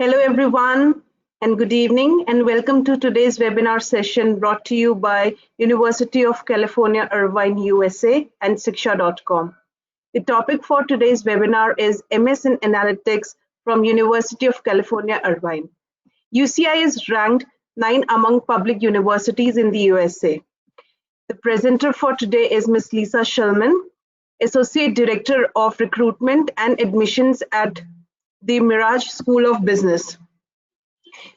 Hello everyone and good evening and welcome to today's webinar session brought to you by University of California, Irvine, USA and Shiksha.com. The topic for today's webinar is MS in Analytics from University of California, Irvine. UCI is ranked 9 among public universities in the USA. The presenter for today is Ms. Lisa Shulman, Associate Director of Recruitment and Admissions at the Merage School of Business.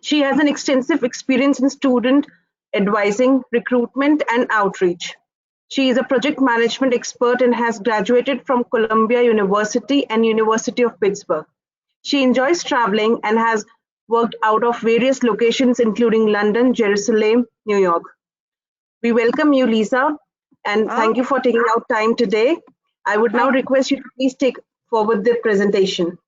She has an extensive experience in student advising, recruitment, and outreach. She is a project management expert and has graduated from Columbia University and University of Pittsburgh. She enjoys traveling and has worked out of various locations including London, Jerusalem, New York. We welcome you, Lisa, and thank you for taking out time today. I would now request you to please take forward the presentation.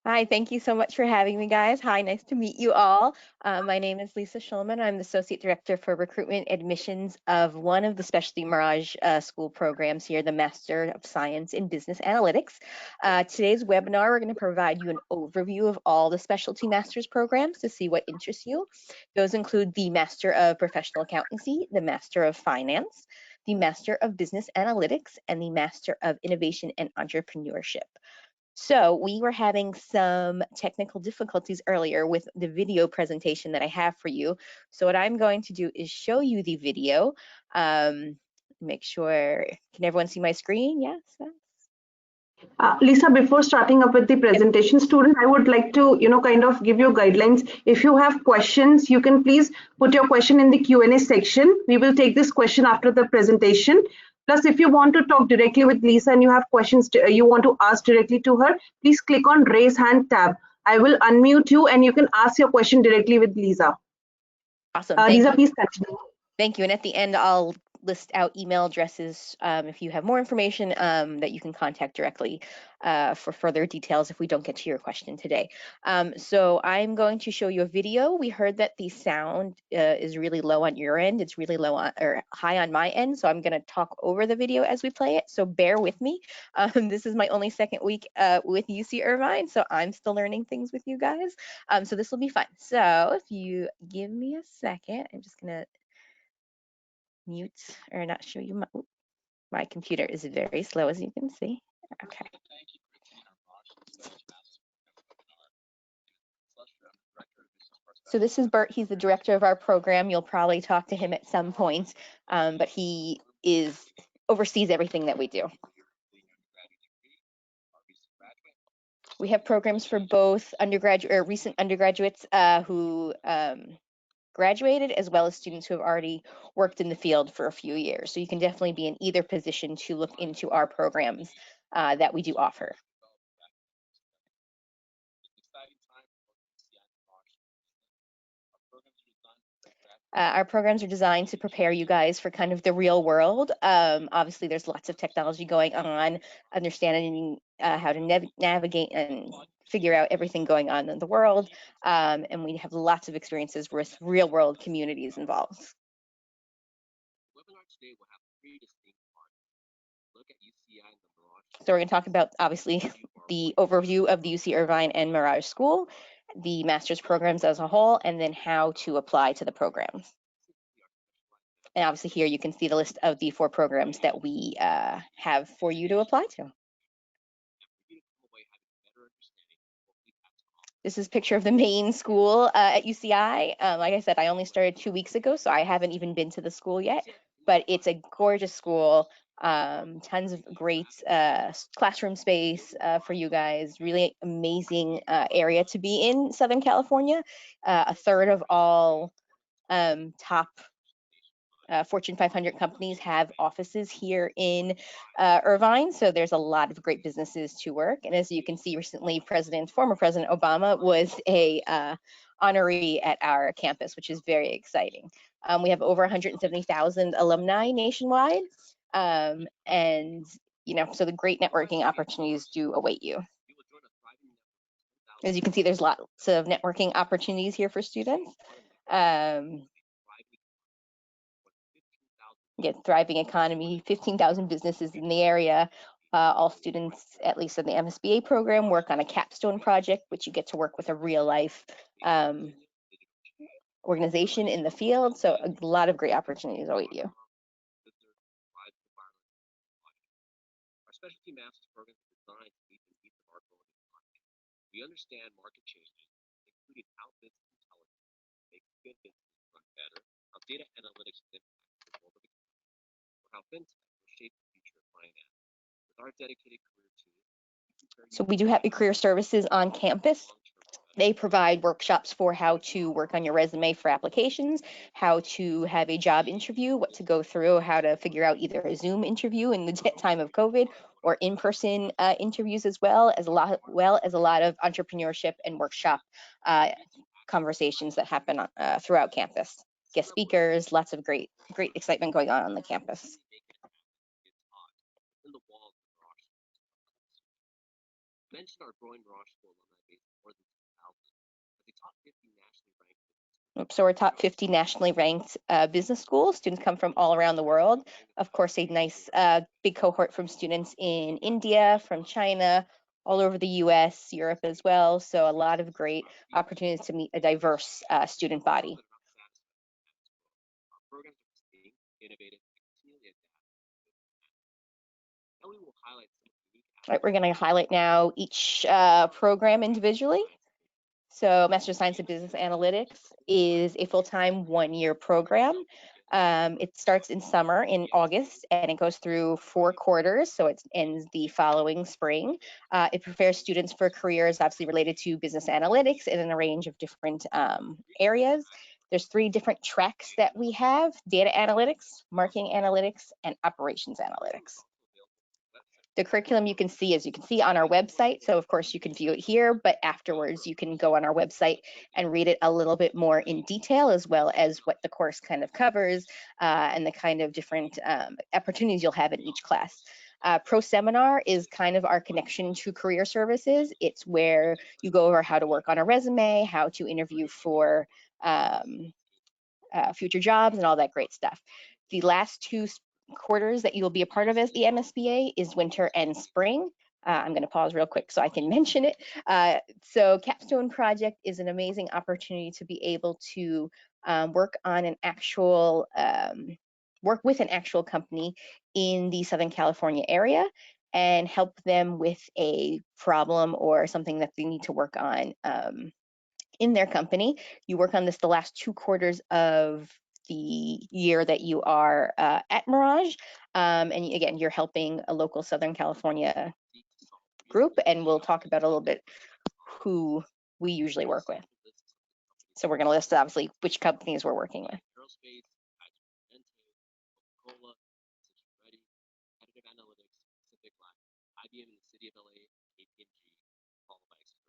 Hi, thank you so much for having me, guys. Hi, nice to meet you all. My name is Lisa Shulman. I'm the Associate Director for Recruitment Admissions of one of the specialty Merage school programs here, the Master of Science in Business Analytics. Today's webinar, we're going to provide you an overview of all the specialty master's programs to see what interests you. Those include the Master of Professional Accountancy, the Master of Finance, the Master of Business Analytics, and the Master of Innovation and Entrepreneurship. So we were having some technical difficulties earlier with the video presentation that I have for you. So what I'm going to do is show you the video. Make sure, can everyone see my screen? Yes. Lisa, before starting up with the presentation, student, I would like to, kind of give you guidelines. If you have questions, you can please put your question in the Q&A section. We will take this question after the presentation. Plus, if you want to talk directly with Lisa and you have questions you want to ask directly to her, please click on Raise Hand tab. I will unmute you and you can ask your question directly with Lisa. Awesome. Lisa, please continue. Thank you. And at the end, I'll list out email addresses if you have more information that you can contact directly for further details if we don't get to your question today. So I'm going to show you a video. We heard that the sound is really low on your end. It's really low on, or high on my end. So I'm going to talk over the video as we play it. So bear with me. This is my only second week with UC Irvine. So I'm still learning things with you guys. So this will be fun. So if you give me a second, I'm just going to mute or not show you my computer is very slow, as you can see. Okay. So this is Bert. He's the director of our program. You'll probably talk to him at some point, but he oversees everything that we do. We have programs for both undergraduate or recent undergraduates who graduated, as well as students who have already worked in the field for a few years. So you can definitely be in either position to look into our programs that we do offer. Our programs are designed to prepare you guys for kind of the real world. Obviously, there's lots of technology going on, understanding how to navigate and figure out everything going on in the world, and we have lots of experiences with real world communities involved. So we're going to talk about, obviously, the overview of the UC Irvine and Merage School, the master's programs as a whole, and then how to apply to the programs. And obviously here you can see the list of the 4 programs that we have for you to apply to. This is a picture of the main school at UCI. Like I said, I only started 2 weeks ago, so I haven't even been to the school yet, but it's a gorgeous school. Tons of great classroom space for you guys. Really amazing area to be in Southern California. A third of all top Fortune 500 companies have offices here in Irvine, so there's a lot of great businesses to work. And as you can see, recently, former President Obama was a honoree at our campus, which is very exciting. We have over 170,000 alumni nationwide, and so the great networking opportunities do await you. As you can see, there's lots of networking opportunities here for students. Thriving economy, 15,000 businesses in the area, All students, at least in the MSBA program, work on a capstone project, which you get to work with a real life organization in the field. So a lot of great opportunities await you. Our specialty master's program is designed to meet the needs of our growing economy. We understand market changes, including how business intelligence makes good businesses run better, how data analytics will impact the world of economy, or how fintech will shape the future of finance. With our dedicated career team, so we do have career services on campus. They provide workshops for how to work on your resume for applications, how to have a job interview, what to go through, how to figure out either a Zoom interview in the time of COVID or in-person interviews, as well as a lot of entrepreneurship and workshop conversations that happen throughout campus. Guest speakers, lots of great excitement going on the campus. Mention our growing Merage School alumni base of more than 2,000 as a top 50 nationally ranked. So we're top 50 nationally ranked business schools. Students come from all around the world. Of course, a nice big cohort from students in India, from China, all over the US, Europe as well. So a lot of great opportunities to meet a diverse student body. Our programs are distinct, innovative, and continually adapt. Now we will highlight some of the unique aspects. Right, we're going to highlight now each program individually. So Master of Science in Business Analytics is a full-time one-year program. It starts in summer in August and it goes through 4 quarters, so it ends the following spring. It prepares students for careers obviously related to business analytics in a range of different areas. There's 3 different tracks that we have: data analytics, marketing analytics, and operations analytics. The curriculum you can see on our website. So of course you can view it here, but afterwards you can go on our website and read it a little bit more in detail, as well as what the course kind of covers and the kind of different opportunities you'll have in each class. Pro Seminar is kind of our connection to career services. It's where you go over how to work on a resume, how to interview for future jobs, and all that great stuff. The last 2 quarters that you will be a part of as the MSBA is winter and spring. I'm going to pause real quick so I can mention it. So Capstone Project is an amazing opportunity to be able to work on an actual, work with an actual company in the Southern California area and help them with a problem or something that they need to work on in their company. You work on this the last 2 quarters of the year that you are at Merage, and again, you're helping a local Southern California group, and we'll talk about a little bit who we usually work with. So we're going to list obviously which companies we're working with. IBM in the city of LA, AT&T, followed by Expert.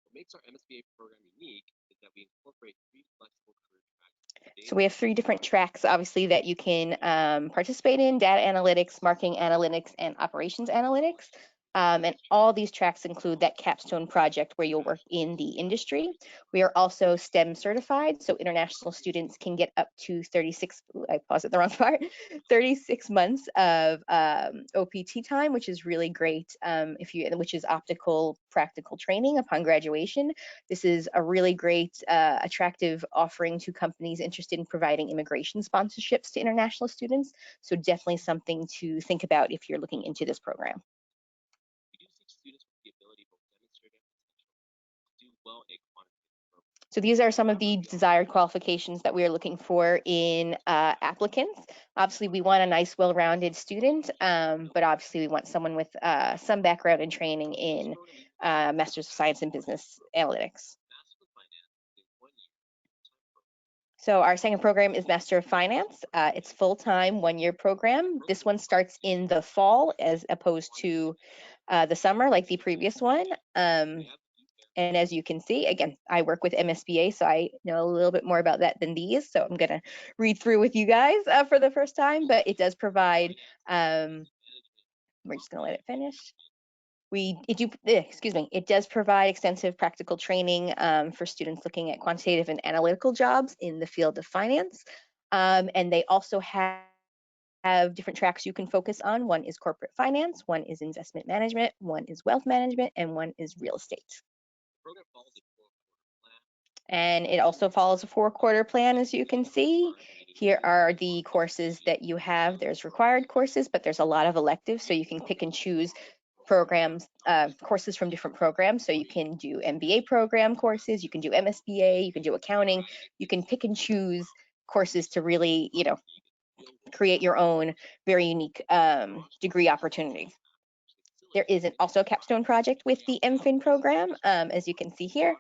What makes our MSBA program unique is that we incorporate 3 flexible career tracks. So we have 3 different tracks, obviously, that you can participate in: data analytics, marketing analytics, and operations analytics. And all these tracks include that capstone project where you'll work in the industry. We are also STEM certified, so international students can get up to 36 months of OPT time, which is really great which is optical practical training upon graduation. This is a really great, attractive offering to companies interested in providing immigration sponsorships to international students. So definitely something to think about if you're looking into this program. So these are some of the desired qualifications that we are looking for in applicants. Obviously, we want a nice, well-rounded student, but obviously we want someone with some background and training in Master's of Science in Business Analytics. So our second program is Master of Finance. It's full-time, 1-year program. This one starts in the fall as opposed to the summer like the previous one. And as you can see, again, I work with MSBA, so I know a little bit more about that than these. So I'm going to read through with you guys for the first time, but it does provide, we're just going to let it finish. It does provide extensive practical training for students looking at quantitative and analytical jobs in the field of finance. And they also have have different tracks you can focus on. One is corporate finance, one is investment management, one is wealth management, and one is real estate. And it also follows a 4-quarter plan, as you can see. Here are the courses that you have. There's required courses, but there's a lot of electives, so you can pick and choose programs, courses from different programs. So you can do MBA program courses, you can do MSBA, you can do accounting. You can pick and choose courses to really, create your own very unique degree opportunity. There is also a capstone project with the MFin program, as you can see here.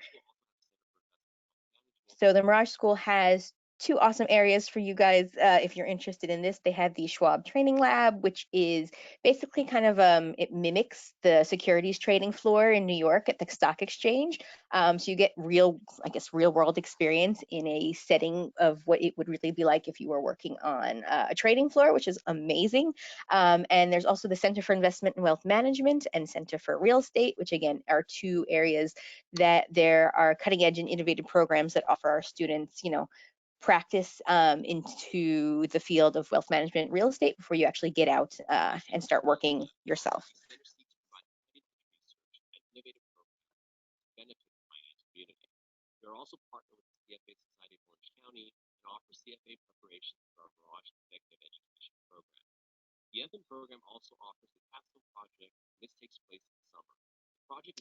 So the Merage School has 2 awesome areas for you guys if you're interested in this. They have the Schwab Training Lab, which is basically kind of it mimics the securities trading floor in New York at the stock exchange. So you get real world experience in a setting of what it would really be like if you were working on a trading floor, which is amazing. And there's also the Center for Investment and Wealth Management and Center for Real Estate, which again are 2 areas that there are cutting edge and innovative programs that offer our students, practice into the field of wealth management and real estate before you actually get out and start working yourself. We're also partnered with the CFA Society of Orange County and offer CFA preparation for our Merage Executive Education program. The MFin program also offers the capstone project. This takes place in the summer.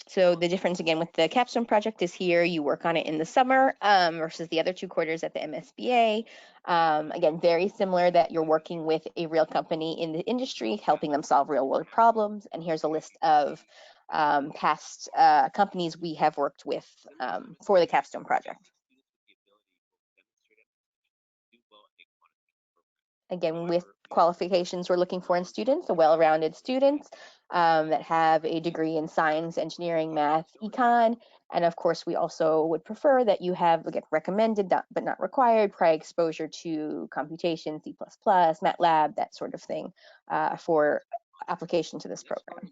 So the difference again with the capstone project is here you work on it in the summer versus the other 2 quarters at the MSBA. Again, very similar that you're working with a real company in the industry, helping them solve real world problems. And here's a list of past companies we have worked with for the capstone project. Again, with qualifications we're looking for in students, a well-rounded students that have a degree in science, engineering, math, econ, and of course we also would prefer that you have, again, recommended but not required prior exposure to computation, C++, MATLAB, that sort of thing for application to this program.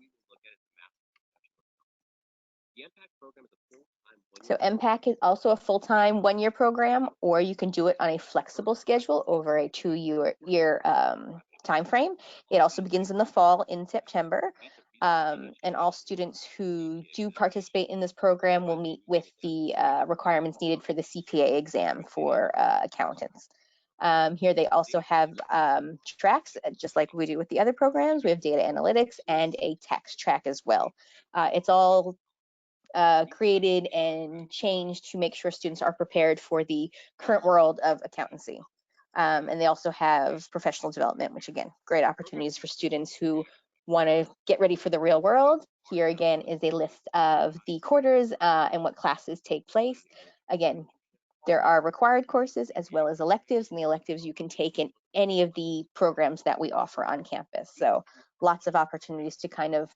So MPAC is also a full-time 1-year program, or you can do it on a flexible schedule over a 2-year time frame. It also begins in the fall in September, and all students who do participate in this program will meet with the requirements needed for the CPA exam for accountants. Here they also have tracks, just like we do with the other programs. We have data analytics and a tax track as well. It's all created and changed to make sure students are prepared for the current world of accountancy. And they also have professional development, which again, great opportunities for students who want to get ready for the real world. Here again is a list of the quarters and what classes take place. Again, there are required courses as well as electives, and the electives you can take in any of the programs that we offer on campus. So lots of opportunities to kind of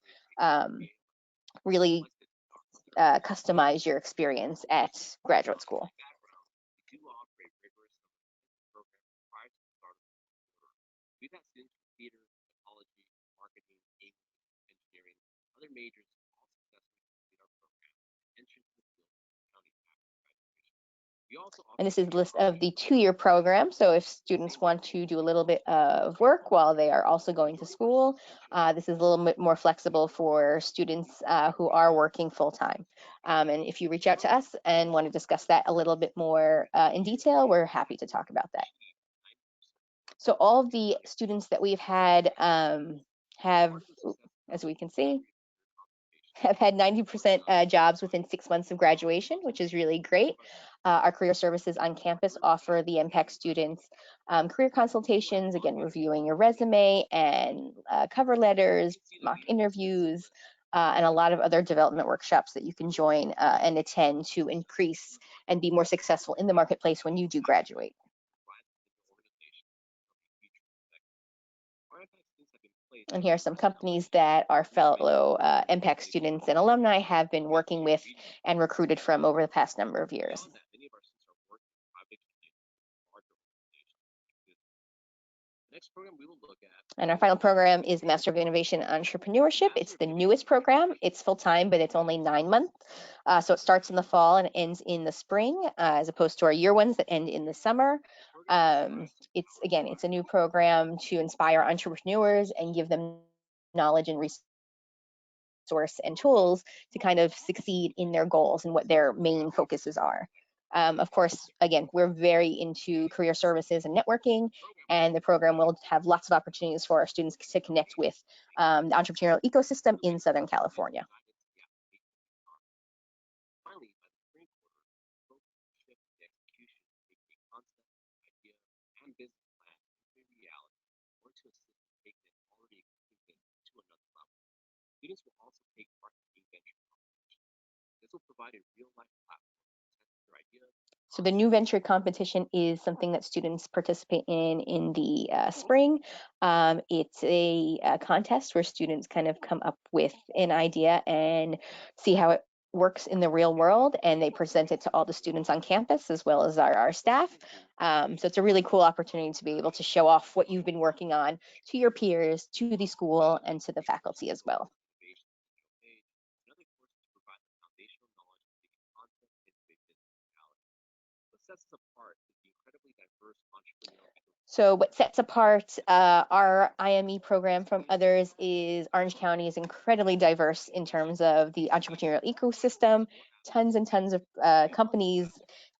really customize your experience at graduate school. We've had students from theater, psychology, marketing, English, engineering, other majors all successfully complete our program and enter into the field of accounting after graduation. And this is a list of the 2-year program. So if students want to do a little bit of work while they are also going to school, this is a little bit more flexible for students who are working full-time. And if you reach out to us and want to discuss that a little bit more in detail, we're happy to talk about that. So all of the students that we've had have, as we can see, have had 90% jobs within 6 months of graduation, which is really great. Our career services on campus offer the MPAC students career consultations, again, reviewing your resume and cover letters, mock interviews, and a lot of other development workshops that you can join and attend to increase and be more successful in the marketplace when you do graduate. And here are some companies that our fellow MPAC students and alumni have been working with and recruited from over the past number of years. Next program we will look at. And our final program is Master of Innovation Entrepreneurship. It's the newest program. It's full-time, but it's only 9 months. So it starts in the fall and ends in the spring, as opposed to our year ones that end in the summer. It's a new program to inspire entrepreneurs and give them knowledge and resource and tools to kind of succeed in their goals and what their main focuses are. Of course, again, we're very into career services and networking, and the program will have lots of opportunities for our students to connect with the entrepreneurial ecosystem in Southern California. Finally, by the spring quarter, focus will shift the execution, making a concept, idea, and business plan into reality, or to assist in taking an already existing business to another level. Students will also take part in new venture competition. This will provide a real-life platform to test their ideas. So the new venture competition is something that students participate in the spring. It's a contest where students kind of come up with an idea and see how it works in the real world, and they present it to all the students on campus as well as our staff. So it's a really cool opportunity to be able to show off what you've been working on to your peers, to the school, and to the faculty as well. Another course to provide the foundational knowledge of the concept into a business reality. What sets us apart is the incredibly diverse entrepreneurial ecosystem. So what sets apart our IME program from others is Orange County is incredibly diverse in terms of the entrepreneurial ecosystem. Tons and tons of companies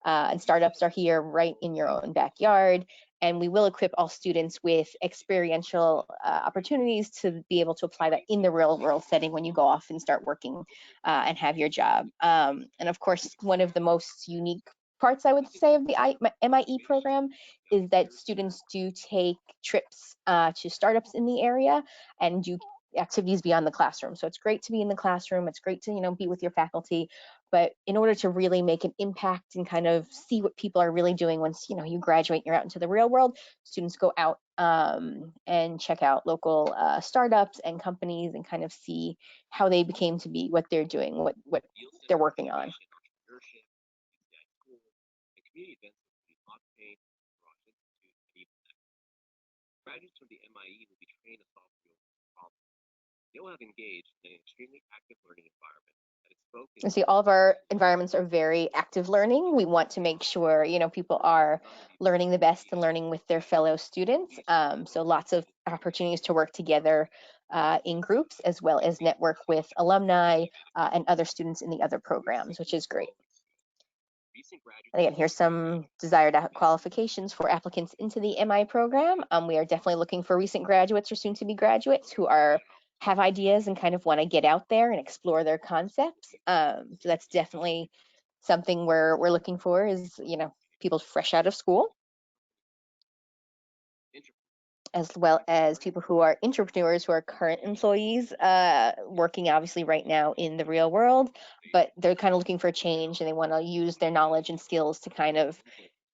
and startups are here right in your own backyard. And we will equip all students with experiential opportunities to be able to apply that in the real world setting when you go off and start working and have your job. And of course, one of the most unique parts, I would say, of the MIE program is that students do take trips to startups in the area and do activities beyond the classroom. So it's great to be in the classroom. It's great to, be with your faculty. But in order to really make an impact and kind of see what people are really doing once, you graduate, you're out into the real world, students go out and check out local startups and companies and kind of see how they became to be what they're doing, what they're working on. Entrepreneurship, UCI school, and community events including Octane, Merage Institute, and even that. Graduates from the MIE will be trained to solve real problems. They will have engaged in an extremely active learning environment that is focused. You see, all of our environments are very active learning. We want to make sure, people are learning the best and learning with their fellow students. So lots of opportunities to work together in groups, as well as network with alumni and other students in the other programs, which is great. And again, here's some desired qualifications for applicants into the MI program. We are definitely looking for recent graduates or soon-to-be graduates who have ideas and kind of want to get out there and explore their concepts. So that's definitely something we're looking for is, people fresh out of school, as well as people who are entrepreneurs who are current employees working obviously right now in the real world, but they're kind of looking for a change and they want to use their knowledge and skills to kind of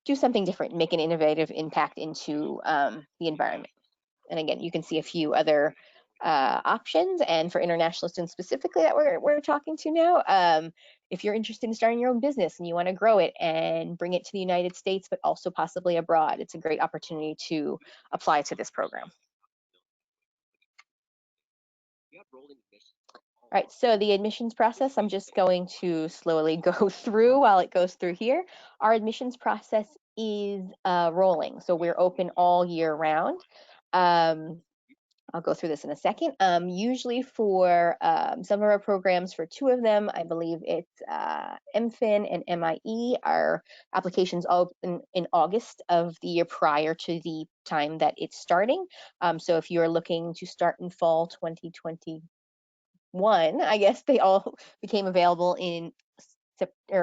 do something different, make an innovative impact into the environment. And again, you can see a few other options. And for international students specifically that we're talking to now, if you're interested in starting your own business and you want to grow it and bring it to the United States, but also possibly abroad, it's a great opportunity to apply to this program. All right, so the admissions process, I'm just going to slowly go through while it goes through here. Our admissions process is rolling, so we're open all year round. I'll go through this in a second. Usually for some of our programs, for two of them, I believe it's MFin and MIE, our applications open in August of the year prior to the time that it's starting. So if you're looking to start in fall 2021, I guess they all became available in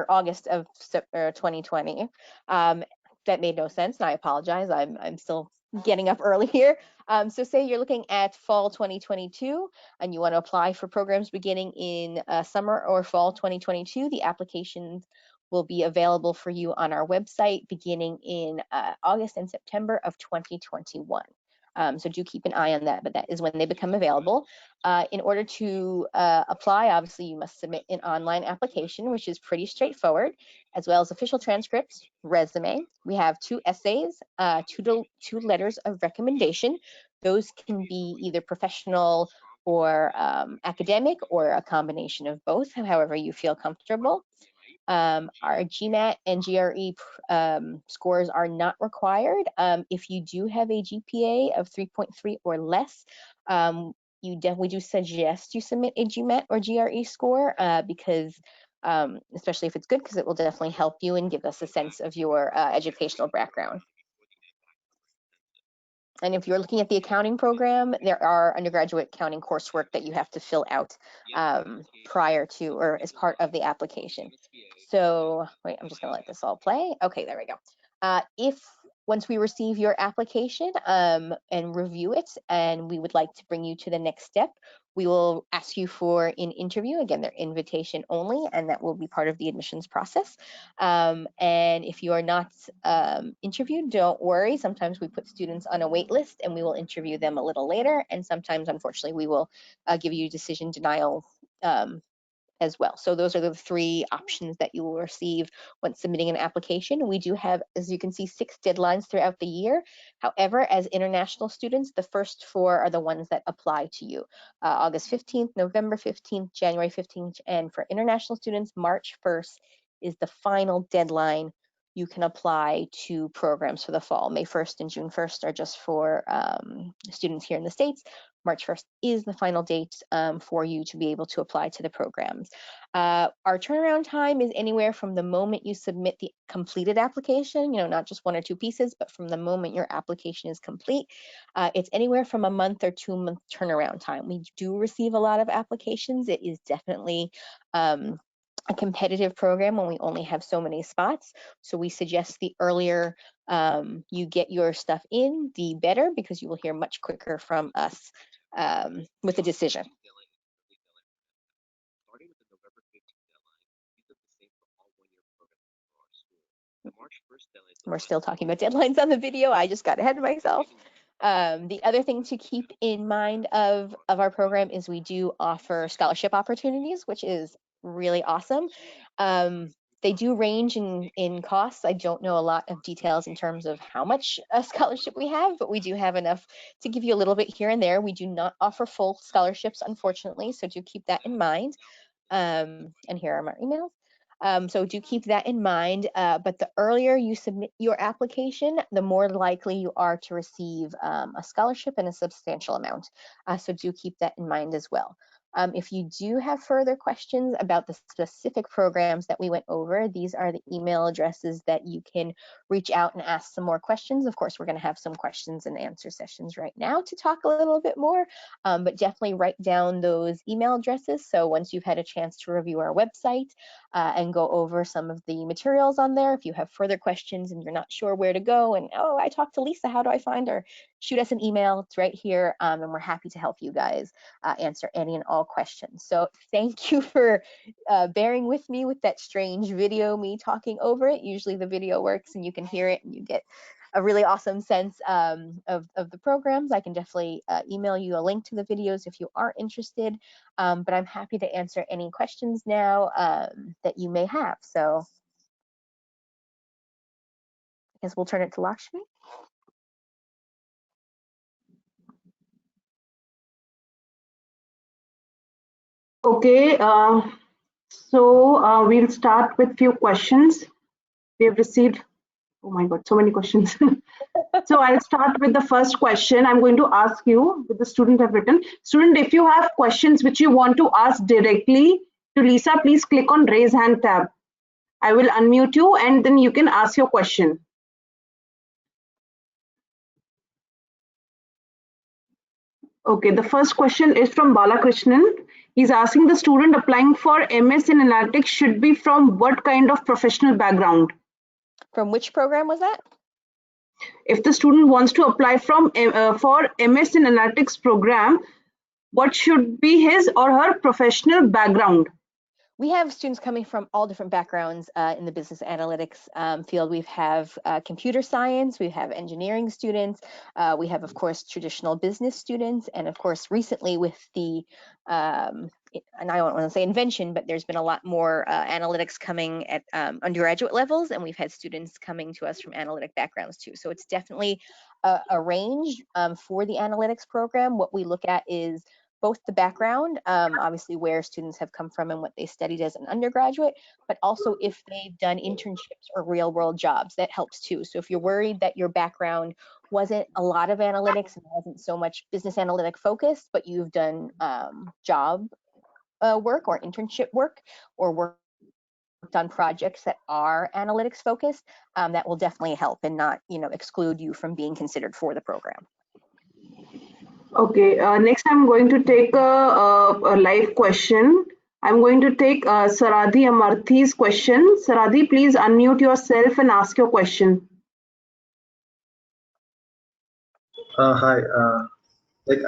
August of 2020. That made no sense, and I apologize. I'm still getting up early here. So say you're looking at fall 2022 and you want to apply for programs beginning in summer or fall 2022, the applications will be available for you on our website beginning in August and September of 2021. So do keep an eye on that, but that is when they become available. In order to apply, obviously you must submit an online application, which is pretty straightforward, as well as official transcripts, resume. We have 2 essays, two letters of recommendation. Those can be either professional or academic, or a combination of both, however you feel comfortable. Our GMAT and GRE scores are not required. If you do have a GPA of 3.3 or less, we do suggest you submit a GMAT or GRE score because especially if it's good, because it will definitely help you and give us a sense of your educational background. And if you're looking at the accounting program, there are undergraduate accounting coursework that you have to fill out prior to or as part of the application. So wait, I'm just gonna let this all play. Okay, there we go. Once we receive your application and review it, and we would like to bring you to the next step, we will ask you for an interview. Again, they're invitation only, and that will be part of the admissions process. And if you are not interviewed, don't worry. Sometimes we put students on a wait list and we will interview them a little later. And sometimes, unfortunately, we will give you decision denial as well. So those are the 3 options that you will receive when submitting an application. We do have, as you can see, 6 deadlines throughout the year. However, as international students, the first 4 are the ones that apply to you. August 15th, November 15th, January 15th, and for international students, March 1st is the final deadline you can apply to programs for the fall. May 1st and June 1st are just for students here in the States. March 1st is the final date for you to be able to apply to the programs. Our turnaround time is anywhere from the moment you submit the completed application, not just 1 or 2 pieces, but from the moment your application is complete. It's anywhere from a month or 2-month turnaround time. We do receive a lot of applications. It is definitely a competitive program when we only have so many spots. So we suggest the earlier you get your stuff in, the better, because you will hear much quicker from us with a decision. Starting with the November 15th deadline, these are the same for all 1-year programs for our school. The March 1st deadline. We're still talking about deadlines on the video. I just got ahead of myself. The other thing to keep in mind of our program is we do offer scholarship opportunities, which is really awesome. They do range in costs. I don't know a lot of details in terms of how much a scholarship we have, but we do have enough to give you a little bit here and there. We do not offer full scholarships, unfortunately, so do keep that in mind. And here are my emails. So do keep that in mind, but the earlier you submit your application, the more likely you are to receive a scholarship in a substantial amount. So do keep that in mind as well. If you do have further questions about the specific programs that we went over, these are the email addresses that you can reach out and ask some more questions. Of course, we're going to have some questions and answer sessions right now to talk a little bit more, but definitely write down those email addresses. So once you've had a chance to review our website and go over some of the materials on there, if you have further questions and you're not sure where to go and, oh, I talked to Lisa, how do I find her? Shoot us an email. It's right here, and we're happy to help you guys answer any and all questions. So thank you for bearing with me with that strange video, me talking over it. Usually the video works and you can hear it and you get a really awesome sense of the programs. I can definitely email you a link to the videos if you are interested, but I'm happy to answer any questions now that you may have. So I guess we'll turn it to Lakshmi. Okay, so we'll start with few questions. We have received, oh my God, so many questions. So I'll start with the first question. I'm going to ask you, what the student have written. Student, if you have questions which you want to ask directly to Lisa, please click on raise hand tab. I will unmute you and then you can ask your question. Okay, the first question is from Balakrishnan. He's asking the student applying for MS in Analytics should be from what kind of professional background? From which program was that? If the student wants to apply for MS in Analytics program, what should be his or her professional background? We have students coming from all different backgrounds in the business analytics field. We have computer science, we have engineering students, we have, of course, traditional business students, and of course, recently with the, and I don't want to say invention, but there's been a lot more analytics coming at undergraduate levels, and we've had students coming to us from analytic backgrounds too. So it's definitely a range for the analytics program. What we look at is both the background, obviously where students have come from and what they studied as an undergraduate, but also if they've done internships or real world jobs, that helps too. So if you're worried that your background wasn't a lot of analytics and wasn't so much business analytic focused, but you've done job work or internship work or worked on projects that are analytics focused, that will definitely help and not, exclude you from being considered for the program. Okay, next I'm going to take a live question. I'm going to take Saradhi Amarthi's question. Saradhi, please unmute yourself and ask your question. Hi,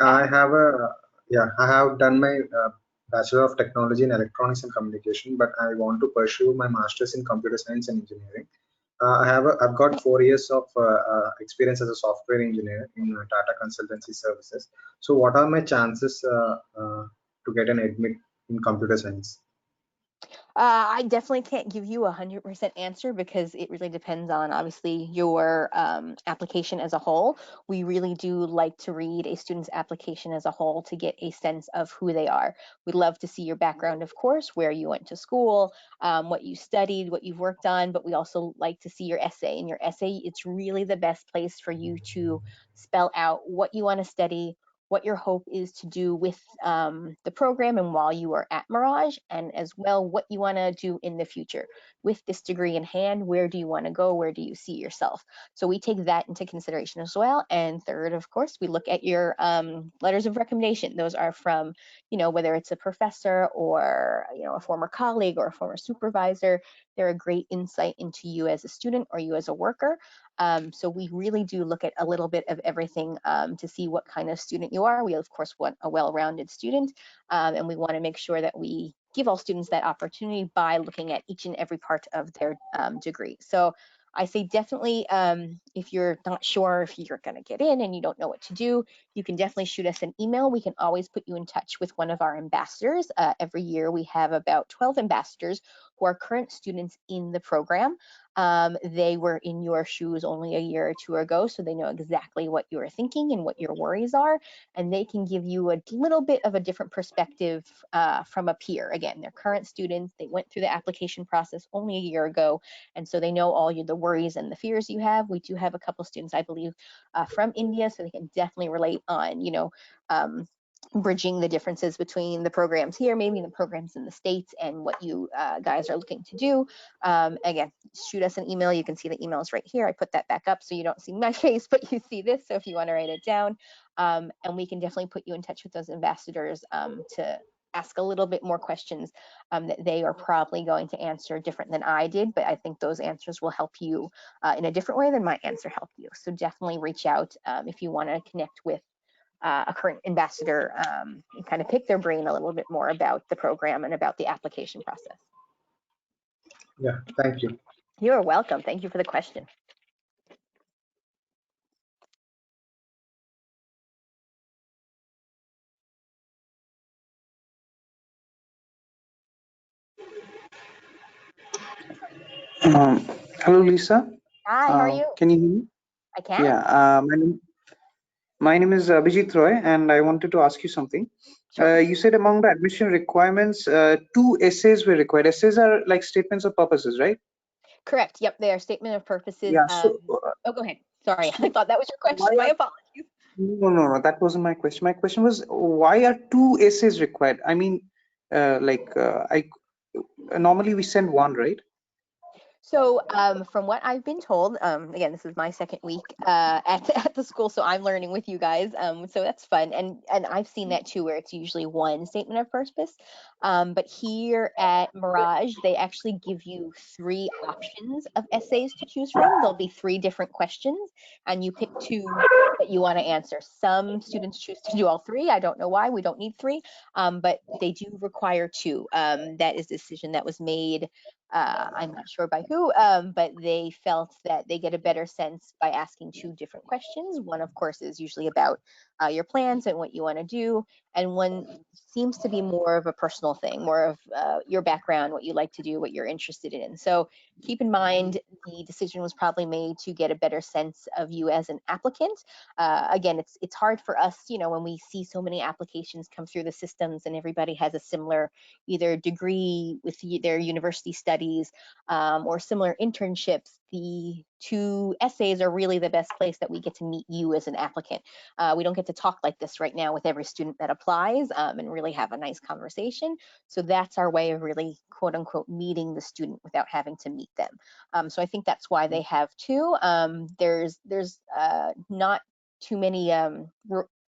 I have done my Bachelor of Technology in Electronics and Communication, but I want to pursue my Master's in Computer Science and Engineering. I've got 4 years of experience as a software engineer in Tata Consultancy Services. So what are my chances to get an admit in computer science? I definitely can't give you 100% answer because it really depends on obviously your application as a whole. We really do like to read a student's application as a whole to get a sense of who they are. We'd love to see your background, of course, where you went to school, what you studied, what you've worked on, but we also like to see your essay. And your essay, it's really the best place for you to spell out what you want to study, what your hope is to do with the program and while you are at Merage, and as well what you want to do in the future. With this degree in hand, where do you want to go? Where do you see yourself? So we take that into consideration as well. And third, of course, we look at your letters of recommendation. Those are from, whether it's a professor or, a former colleague or a former supervisor. They're a great insight into you as a student or you as a worker. So we really do look at a little bit of everything to see what kind of student you are. We, of course, want a well-rounded student, and we want to make sure that we give all students that opportunity by looking at each and every part of their degree. So I say definitely, if you're not sure if you're going to get in and you don't know what to do, you can definitely shoot us an email. We can always put you in touch with one of our ambassadors. Every year we have about 12 ambassadors who are current students in the program. They were in your shoes only a year or two ago, so they know exactly what you are thinking and what your worries are, and they can give you a little bit of a different perspective from a peer. Again, they're current students, they went through the application process only a year ago, and so they know all the worries and the fears you have. We do have a couple students, I believe, from India, so they can definitely relate on, bridging the differences between the programs here, maybe the programs in the States, and what you guys are looking to do. Again, shoot us an email. You can see the emails right here. I put that back up so you don't see my face, but you see this. So if you want to write it down, and we can definitely put you in touch with those ambassadors to ask a little bit more questions that they are probably going to answer different than I did, but I think those answers will help you in a different way than my answer helped you. So definitely reach out if you want to connect with a current ambassador and kind of pick their brain a little bit more about the program and about the application process. Yeah, thank you. You're welcome. Thank you for the question. Hello, Lisa. Hi, how are you? Can you hear me? I can. Yeah, my name is Abhijit Roy, and I wanted to ask you something. Sure. You said among the admission requirements, 2 essays were required. Essays are like statements of purposes, right? Correct. Yep, they are statement of purposes. Yeah. Oh, go ahead. Sorry, I thought that was your question. why My are- apologies. No, that wasn't my question. My question was, why are 2 essays required? I mean, normally we send 1, right? So from what I've been told, again, this is my second week at the school, so I'm learning with you guys. So that's fun, and I've seen that too, where it's usually 1 statement of purpose. But here at Merage, they actually give you 3 options of essays to choose from. There'll be 3 different questions, and you pick 2 that you want to answer. Some students choose to do all 3. I don't know why. We don't need 3, but they do require 2. That is a decision that was made I'm not sure by who, but they felt that they get a better sense by asking 2 different questions. One, of course, is usually about your plans and what you want to do, and one seems to be more of a personal thing, more of your background, what you like to do, what you're interested in. So keep in mind, the decision was probably made to get a better sense of you as an applicant. Again, it's hard for us, you know, when we see so many applications come through the systems and everybody has a similar either degree with their university studies or similar internships. The 2 essays are really the best place that we get to meet you as an applicant. We don't get to talk like this right now with every student that applies and really have a nice conversation. So that's our way of really, quote unquote, meeting the student without having to meet them. So I think that's why they have 2. There's not too many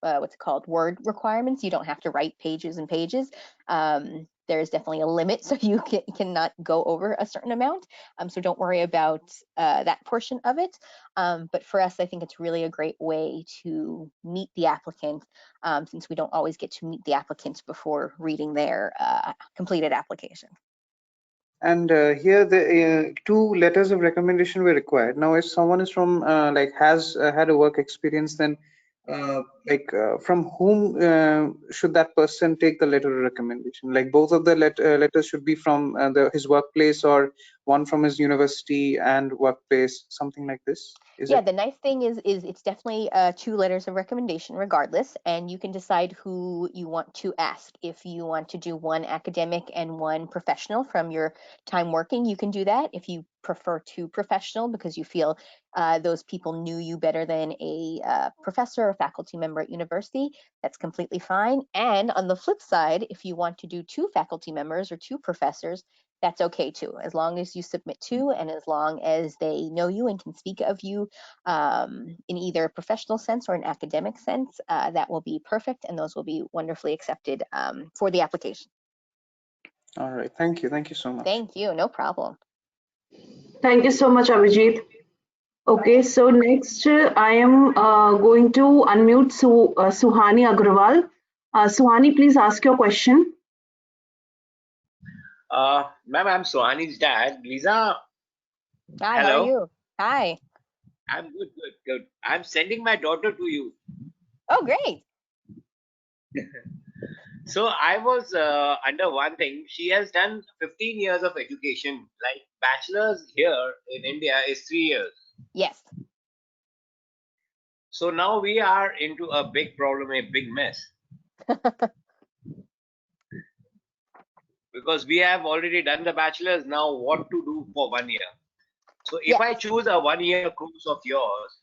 what's it called, word requirements. You don't have to write pages and pages. There's definitely a limit, so you cannot go over a certain amount. So don't worry about that portion of it. But for us, I think it's really a great way to meet the applicant, since we don't always get to meet the applicants before reading their completed application. And here the 2 letters of recommendation were required. Now, if someone is from like has had a work experience, then from whom should that person take the letter of recommendation? Like both of the letters should be from his workplace, or one from his university and workplace, something like this. Yeah, the nice thing is it's definitely 2 letters of recommendation regardless, and you can decide who you want to ask. If you want to do one academic and one professional from your time working, you can do that. If you prefer 2 professional because you feel those people knew you better than a professor or faculty member at university, that's completely fine. And on the flip side, if you want to do 2 faculty members or 2 professors, that's okay too, as long as you submit 2 and as long as they know you and can speak of you in either a professional sense or an academic sense, that will be perfect, and those will be wonderfully accepted for the application. All right, thank you so much. Thank you, no problem. Thank you so much, Abhijit. Okay, so next I am going to unmute Suhani Agrawal. Suhani, please ask your question. Ma'am, I'm Sohani's dad. Lisa. Hi, hello. How are you? Hi. I'm good. I'm sending my daughter to you. Oh, great. So I was under one thing. She has done 15 years of education. Like bachelor's here in India is 3 years. Yes. So now we are into a big problem, a big mess. Because we have already done the bachelor's. Now what to do for 1 year? So if I choose a 1 year course of yours,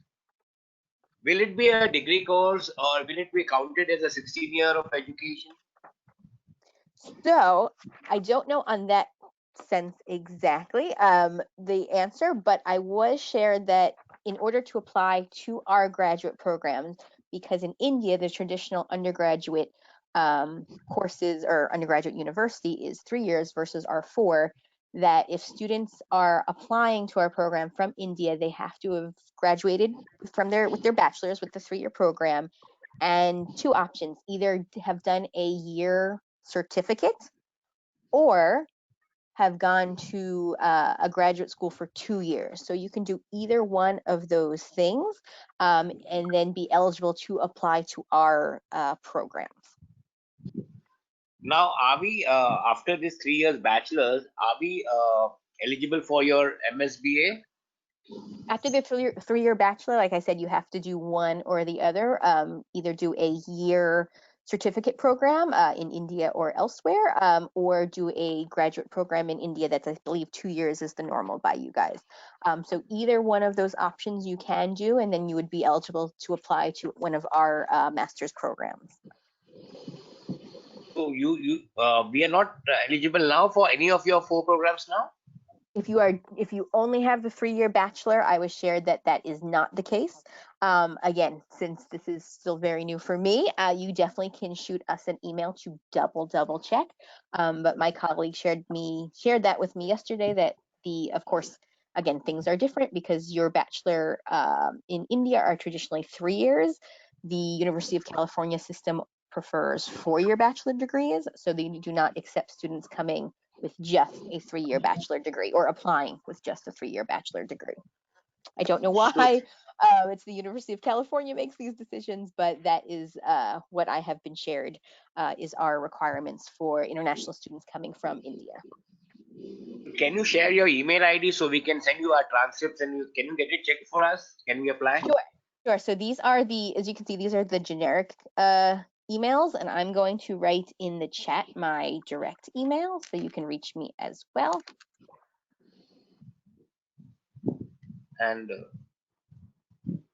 will it be a degree course or will it be counted as a 16 year of education? So I don't know on that sense exactly the answer, but I was shared that in order to apply to our graduate programs, because in India, the traditional undergraduate courses or undergraduate university is 3 years versus our 4, that if students are applying to our program from India, they have to have graduated from with their bachelor's with the 3-year program, and 2 options: either have done a year certificate or have gone to a graduate school for 2 years. So you can do either one of those things and then be eligible to apply to our programs. Now, are we, after this 3 years bachelor's, are we eligible for your MSBA? After the 3-year bachelor, like I said, you have to do one or the other, either do a year certificate program in India or elsewhere, or do a graduate program in India that's, I believe, 2 years is the normal by you guys. So either one of those options you can do, and then you would be eligible to apply to one of our master's programs. So we are not eligible now for any of your 4 programs now? If you only have the 3-year bachelor, I was shared that that is not the case. Again, since this is still very new for me, you definitely can shoot us an email to double check. But my colleague shared that with me yesterday, that of course, again, things are different because your bachelor in India are traditionally 3 years. The University of California system prefers 4-year bachelor degrees, so they do not accept students coming with just a 3-year bachelor degree, or applying with just a 3-year bachelor degree. I don't know why it's the University of California makes these decisions, but that is what I have been shared is our requirements for international students coming from India. Can you share your email ID so we can send you our transcripts, and can you get it checked for us? Can we apply? Sure. So these are the, as you can see, these are the generic emails, and I'm going to write in the chat my direct email so you can reach me as well. And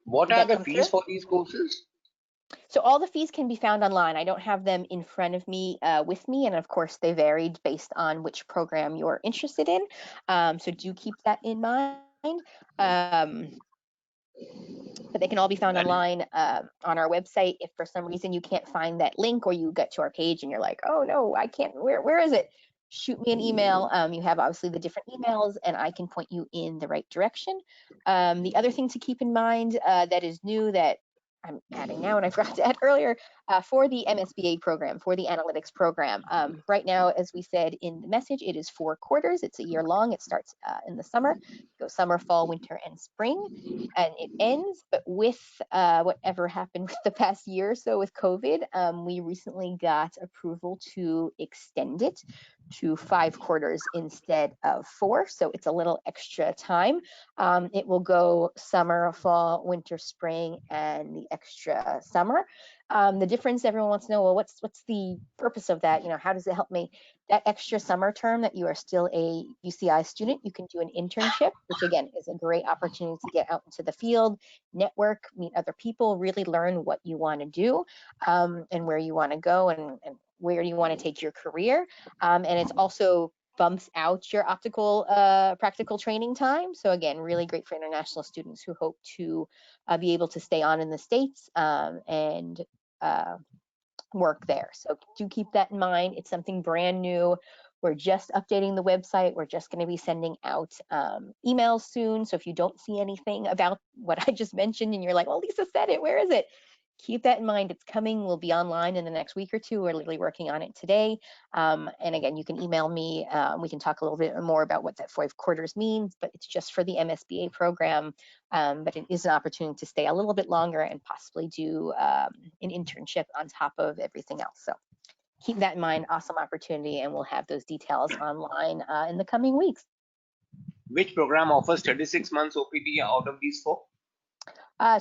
what are the fees for these courses? So all the fees can be found online. I don't have them in front of me with me, and of course they varied based on which program you're interested in. So do keep that in mind. But they can all be found online on our website. If for some reason you can't find that link, or you get to our page and you're like, oh no, I can't, where is it? Shoot me an email. You have obviously the different emails, and I can point you in the right direction. The other thing to keep in mind that is new that I'm adding now, and I forgot to add earlier, for the MSBA program, for the analytics program. Right now, as we said in the message, it is 4 quarters. It's a year long. It starts in the summer, goes summer, fall, winter, and spring, and it ends. But with whatever happened with the past year or so with COVID, we recently got approval to extend it to 5 quarters instead of 4. So it's a little extra time. It will go summer, fall, winter, spring, and the extra summer. The difference, everyone wants to know, well, what's the purpose of that? You know, how does it help me? That extra summer term that you are still a UCI student, you can do an internship, which again is a great opportunity to get out into the field, network, meet other people, really learn what you want to do and where you want to go, and where you want to take your career. And it's also bumps out your practical training time. So again, really great for international students who hope to be able to stay on in the States and work there. So do keep that in mind. It's something brand new. We're just updating the website. We're just going to be sending out emails soon. So if you don't see anything about what I just mentioned and you're like, well, Lisa said it, where is it? Keep that in mind. It's coming. We'll be online in the next week or two. We're literally working on it today. And again, you can email me. We can talk a little bit more about what that 5 quarters means, but it's just for the MSBA program. But it is an opportunity to stay a little bit longer and possibly do an internship on top of everything else. So keep that in mind. Awesome opportunity. And we'll have those details online in the coming weeks. Which program offers 36 months OPT out of these 4?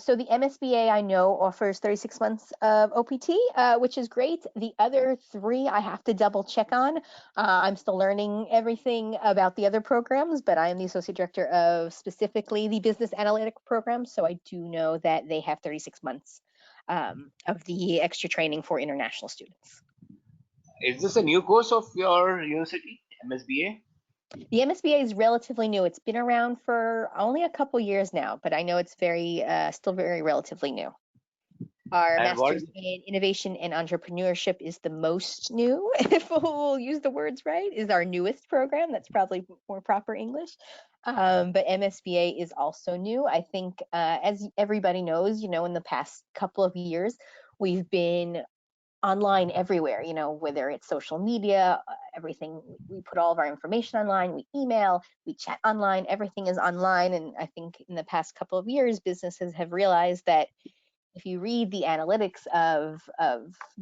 So the MSBA, I know, offers 36 months of OPT, which is great. The other 3 I have to double check on. I'm still learning everything about the other programs, but I am the Associate Director of specifically the Business Analytic program. So I do know that they have 36 months of the extra training for international students. Is this a new course of your university, MSBA? The MSBA is relatively new. It's been around for only a couple years now, but I know it's still very relatively new. Our Master's in Innovation and Entrepreneurship is the most new, if we'll use the words right, is our newest program. That's probably more proper English. But MSBA is also new. I think, as everybody knows, you know, in the past couple of years, we've been online everywhere, you know, whether it's social media, everything. We put all of our information online, we email, we chat online, everything is online. And I think in the past couple of years, businesses have realized that if you read the analytics of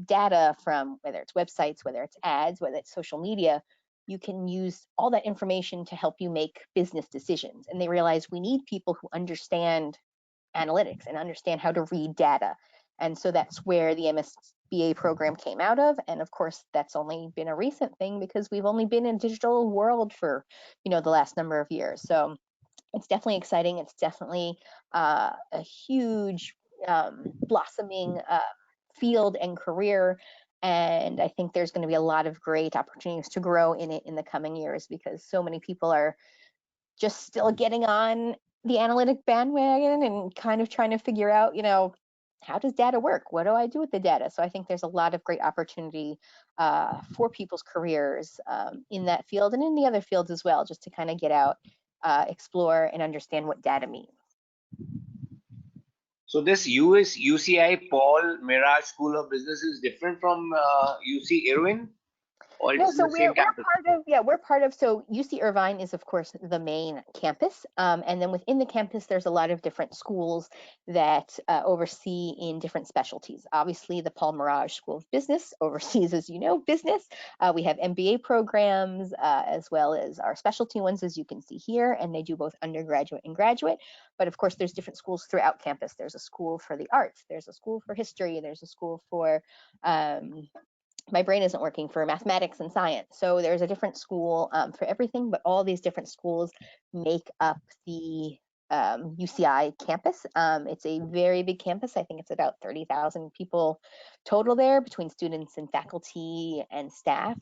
data from whether it's websites, whether it's ads, whether it's social media, you can use all that information to help you make business decisions. And they realize we need people who understand analytics and understand how to read data. And so that's where the MSBA program came out of. And of course, that's only been a recent thing because we've only been in a digital world for, you know, the last number of years. So it's definitely exciting. It's definitely a huge blossoming field and career. And I think there's going to be a lot of great opportunities to grow in it in the coming years because so many people are just still getting on the analytic bandwagon and kind of trying to figure out, you know, how does data work? What do I do with the data? So I think there's a lot of great opportunity for people's careers in that field and in the other fields as well, just to kind of get out, explore, and understand what data means. So this UCI Paul Merage School of Business is different from UC Irvine? Or No, it's in so the same campus? we're part of, so UC Irvine is of course the main campus. And then within the campus, there's a lot of different schools that oversee in different specialties. Obviously the Paul Merage School of Business oversees, as you know, business. We have MBA programs, as well as our specialty ones, as you can see here, and they do both undergraduate and graduate. But of course, there's different schools throughout campus. There's a school for the arts, there's a school for history, there's a school for, my brain isn't working, for mathematics and science. So there's a different school for everything, but all these different schools make up the UCI campus. It's a very big campus. I think it's about 30,000 people total there between students and faculty and staff.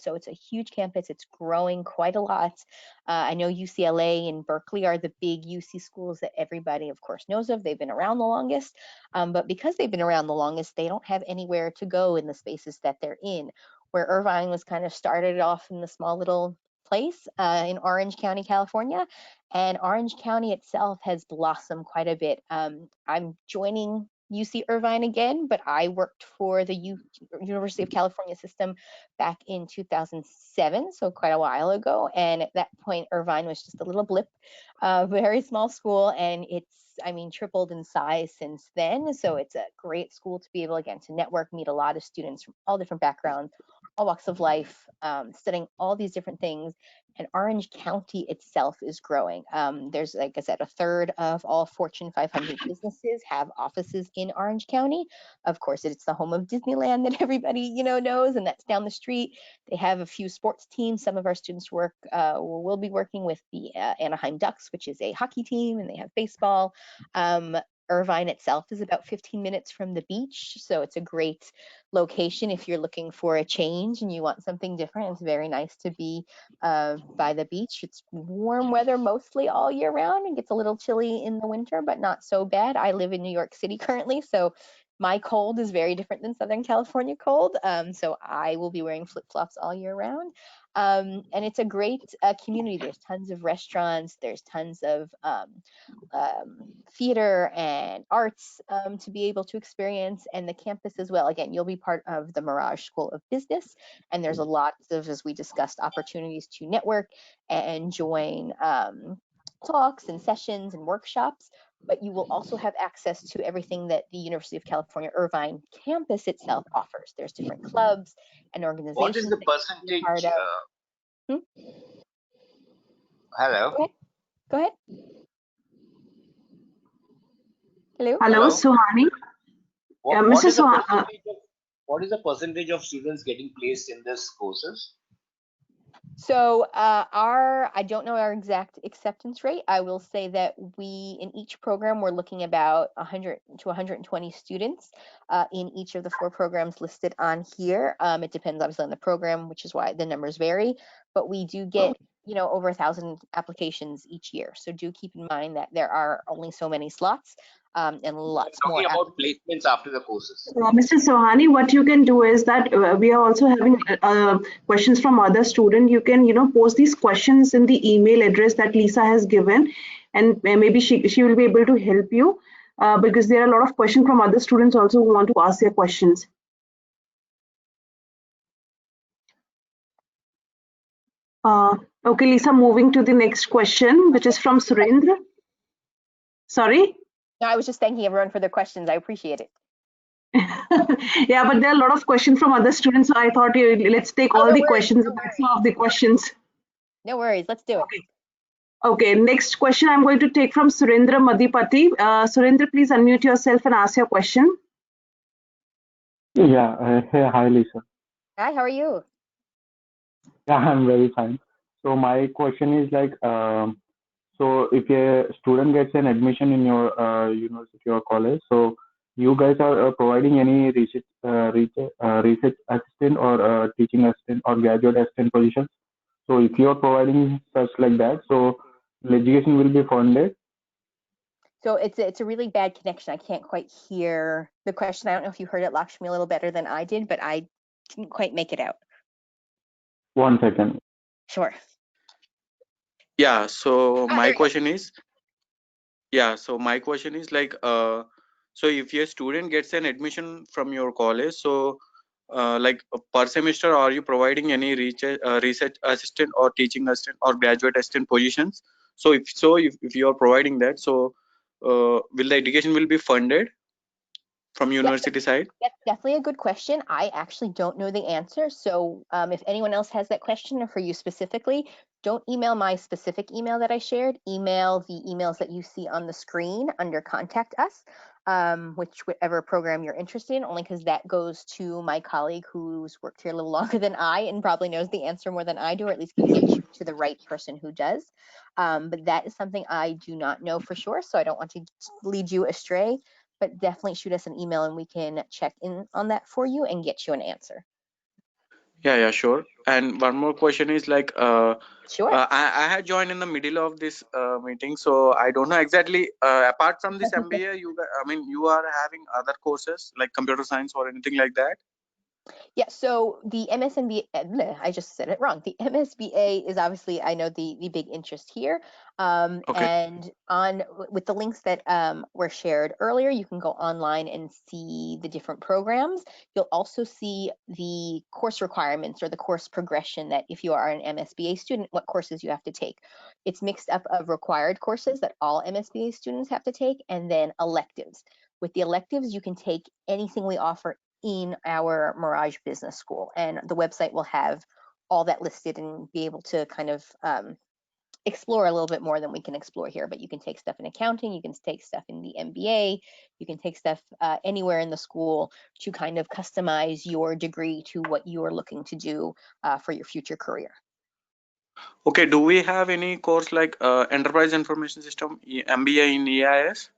So it's a huge campus. It's growing quite a lot. I know UCLA and Berkeley are the big UC schools that everybody, of course, knows of. They've been around the longest. But because they've been around the longest, they don't have anywhere to go in the spaces that they're in. Where Irvine was kind of started off in the small little place in Orange County, California, and Orange County itself has blossomed quite a bit. I'm joining UC Irvine again, but I worked for the University of California system back in 2007, so quite a while ago. And at that point, Irvine was just a little blip, very small school, and it's, I mean, tripled in size since then. So it's a great school to be able, again, to network, meet a lot of students from all different backgrounds, all walks of life, studying all these different things. And Orange County itself is growing. There's, like I said, a third of all Fortune 500 businesses have offices in Orange County. Of course, it's the home of Disneyland that everybody, you know, knows, and that's down the street. They have a few sports teams. Some of our students will be working with the Anaheim Ducks, which is a hockey team, and they have baseball. Irvine itself is about 15 minutes from the beach, so it's a great location if you're looking for a change and you want something different. It's very nice to be by the beach. It's warm weather mostly all year round. It gets a little chilly in the winter, but not so bad. I live in New York City currently, so my cold is very different than Southern California cold. So I will be wearing flip-flops all year round. And it's a great community. There's tons of restaurants. There's tons of theater and arts to be able to experience, and the campus as well. Again, you'll be part of the Merage School of Business, and there's a lot of, as we discussed, opportunities to network and join talks and sessions and workshops. But you will also have access to everything that the University of California Irvine campus itself offers. There's different clubs and organizations. What is the percentage? Hello. Go ahead. Hello. Hello, Suhani. What is the percentage of students getting placed in these courses? So I don't know our exact acceptance rate. I will say that we, in each program, we're looking about 100 to 120 students in each of the 4 programs listed on here. It depends obviously on the program, which is why the numbers vary, but we do get, you know, over 1,000 applications each year. So do keep in mind that there are only so many slots. And lots more. Talking about placements after the courses. Mr. Sohani, what you can do is that we are also having questions from other students. You can, you know, post these questions in the email address that Lisa has given, and maybe she will be able to help you because there are a lot of questions from other students also who want to ask their questions. Okay, Lisa, moving to the next question, which is from Surendra. Sorry? No, I was just thanking everyone for their questions. I appreciate it. Yeah, but there are a lot of questions from other students, so I thought let's take all the questions and that's all of the questions. No worries, let's do it. Okay, next question I'm going to take from Surendra Madhipati. Surendra, please unmute yourself and ask your question. Yeah, hey, hi Lisa. Hi, how are you? Yeah, I'm very fine. So my question is like, so if a student gets an admission in your university or college, so you guys are providing any research assistant or teaching assistant or graduate assistant positions. So if you are providing such like that, so the education will be funded. So it's a really bad connection. I can't quite hear the question. I don't know if you heard it, Lakshmi, a little better than I did, but I didn't quite make it out. 1 second. Sure. Yeah, so my question is, like, so if your student gets an admission from your college, so like per semester, are you providing any research assistant or teaching assistant or graduate assistant positions? So if you are providing that, so will the education will be funded from university side? That's definitely a good question. I actually don't know the answer. So if anyone else has that question or for you specifically, don't email my specific email that I shared. Email the emails that you see on the screen under Contact Us, whichever program you're interested in, only because that goes to my colleague who's worked here a little longer than I and probably knows the answer more than I do, or at least can get you to the right person who does. But that is something I do not know for sure, so I don't want to lead you astray. But definitely shoot us an email and we can check in on that for you and get you an answer. Yeah, sure. And one more question is like, Sure. I had joined in the middle of this meeting, so I don't know exactly. Apart from this MBA, you are having other courses like computer science or anything like that? Yeah, so the MSMBA, I just said it wrong. The MSBA is obviously, I know, the big interest here. Okay. And with the links that were shared earlier, you can go online and see the different programs. You'll also see the course requirements or the course progression that if you are an MSBA student, what courses you have to take. It's mixed up of required courses that all MSBA students have to take, and then electives. With the electives, you can take anything we offer in our Merage Business School, and the website will have all that listed and be able to kind of explore a little bit more than we can explore here. But you can take stuff in accounting, you can take stuff in the MBA, you can take stuff anywhere in the school to kind of customize your degree to what you are looking to do for your future career. Okay, do we have any course like Enterprise Information System, MBA in EIS